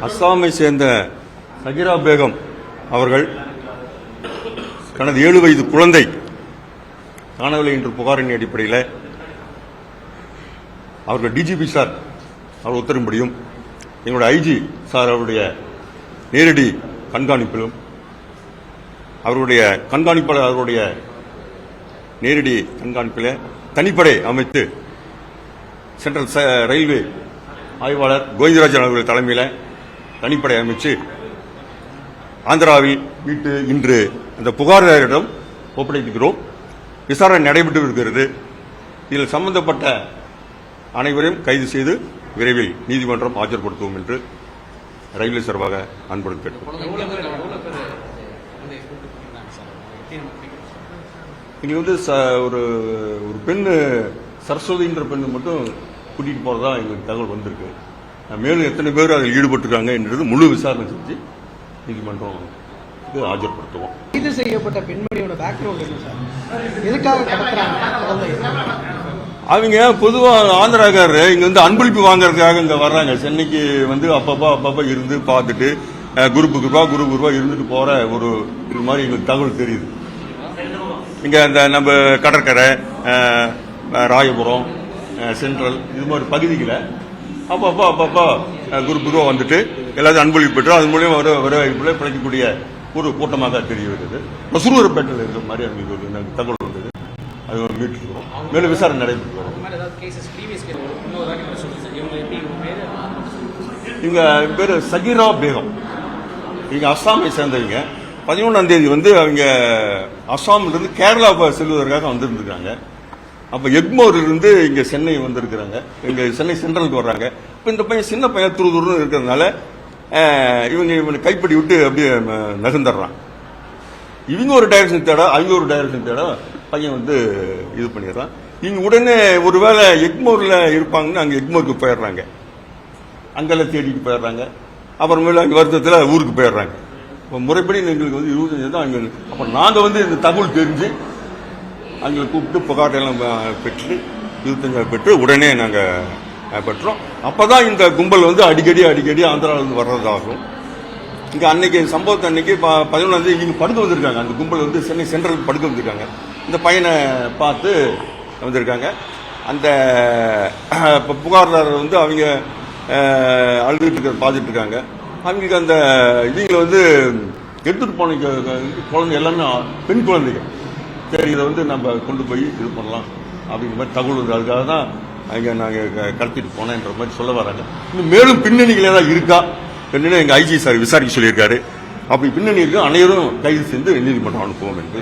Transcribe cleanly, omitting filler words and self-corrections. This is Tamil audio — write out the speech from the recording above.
அஸ்ஸாமை சேர்ந்த சகிரா பேகம் அவர்கள் தனது 7 வயது குழந்தை காணவில்லை என்ற புகாரின் அடிப்படையில் அவர்கள் டிஜிபி சார் அவர் உத்தரவின்படியும் எங்களுடைய ஐஜி சார் அவருடைய நேரடி கண்காணிப்பிலும் அவருடைய நேரடி கண்காணிப்பில் தனிப்படை அமைத்து சென்ட்ரல் ரயில்வே ஆய்வாளர் கோவிந்தராஜன் அவர்கள் தலைமையில் தனிப்படை அமைச்சு ஆந்திராவில் மீட்டு இன்று அந்த புகார்தாரிடம் ஒப்படைக்கிறோம். விசாரணை நடைபெற்று இருக்கிறது. இதில் சம்பந்தப்பட்ட அனைவரையும் கைது செய்து விரைவில் நீதிமன்றம் ஆஜர்படுத்துவோம் என்று ரயில்வே சார்பாக அன்புடன் கேட்கிறோம். இங்க வந்து ஒரு பெண் சரஸ்வதின்ற பெண்ணு மட்டும் கூட்டிட்டு போறதா எங்களுக்கு தகவல் வந்திருக்கு. மேலும் எத்தனை பேர் அதில் ஈடுபட்டிருக்காங்க என்றது முழு விசாரணை செஞ்சு நீதிமன்றம் ஆஜர்படுத்துவோம். கைது செய்யப்பட்ட பெண்மணியோட பேக்ரவுண்ட் என்ன சார்? எதுக்காக கடத்துறாங்க? அவங்க பொதுவாக ஆந்திராக்காரர் இங்க வந்து அன்பளிப்பு வாங்கறதுக்காக இங்க வர்றாங்க. சென்னைக்கு வந்து அப்பப்ப இருந்து பார்த்துட்டு குரூப்பா இருந்துட்டு போற ஒரு இது மாதிரி எங்களுக்கு தகவல் தெரியுது. இங்க அந்த நம்ம கடற்கரை, ராயபுரம், சென்ட்ரல் இது மாதிரி பகுதிகளை அப்பப்பா குரூப்பா வந்துட்டு எல்லாத்தையும் அன்பளிப்பு பெற்று அது மூலியம் வர பிழைக்கக்கூடிய ஒரு கூட்டமாக தெரிய வருது. சுருவரப்பேட்டையில் இருக்கிற மாதிரி அவங்களுக்கு தகவல் வந்தது. அது மீட்டிருக்கிறோம். மேலும் விசாரணை நடைபெற்று வரும். இவங்க பேரு சகிரா பேகம். இவங்க அஸ்ஸாமை சேர்ந்தவங்க. 11ஆம் தேதி வந்து அவங்க அஸ்ஸாமில் இருந்து கேரளா செல்வதற்காக வந்திருந்திருக்காங்க. அப்ப எக்மோர்ல இருந்து இங்க சென்னை வந்திருக்கிறாங்க. இங்க சென்னை சென்ட்ரலுக்கு வர்றாங்க. இப்ப இந்த பையன் சின்ன பையன் துருதுருன்னு இருக்கிறதுனால இவங்க கைப்படி விட்டு அப்படியே நகர்ந்துடுறான். இவங்க ஒரு டைரக்ஷன் தேட, அவங்க ஒரு டைரக்ஷன் தேட பையன் வந்து இது பண்ணிடுறான். இவங்க உடனே ஒருவேளை எக்மோர்ல இருப்பாங்கன்னு அங்க எக்மோருக்கு போயிடுறாங்க. அங்கெல்லாம் தேடிட்டு போயிடுறாங்க. அப்புறமேல அங்க வருத்தத்தில் ஊருக்கு போயிடுறாங்க. முறைப்படி எங்களுக்கு வந்து 25 தான் அங்க. அப்ப நாங்க வந்து இந்த தகவல் தெரிஞ்சு அங்கே கூப்பிட்டு புகாரெல்லாம் பெற்று 25 பெற்று உடனே நாங்கள் பெற்றோம். அப்பதான் இந்த கும்பல் வந்து அடிக்கடி ஆந்திராவிலிருந்து வர்றதாகும். இங்க அன்னைக்கு சம்பவத்தை அன்னைக்கு 11ஆம் தேதி இங்க படுக்க வந்திருக்காங்க. அந்த கும்பல் வந்து சென்னை சென்ட்ரலுக்கு படுக்க வந்திருக்காங்க. இந்த பையனை பார்த்து வந்திருக்காங்க. அந்த புகார்தாரர் வந்து அவங்க அழுதுட்டு இருக்க பார்த்துட்டு இருக்காங்க. அவங்களுக்கு அந்த இவங்களை வந்து எடுத்துட்டு போன குழந்தை எல்லாமே பெண் குழந்தைங்க. சரி, இதை வந்து நம்ம கொண்டு போய் இது பண்ணலாம் அப்படிங்கிற மாதிரி தகவல் வந்து அதுக்காக தான் அங்கே நாங்கள் கடத்திட்டு போனேன்ற மாதிரி சொல்ல வராங்க. இன்னும் மேலும் பின்னணிகள் ஏதாவது இருக்கா என்னன்னு எங்கள் ஐஜி சார் விசாரிக்க சொல்லியிருக்காரு. அப்படி பின்னணி இருக்கு அனைவரும் கைது செய்து நீதிமன்றம் அனுப்புவோம் என்று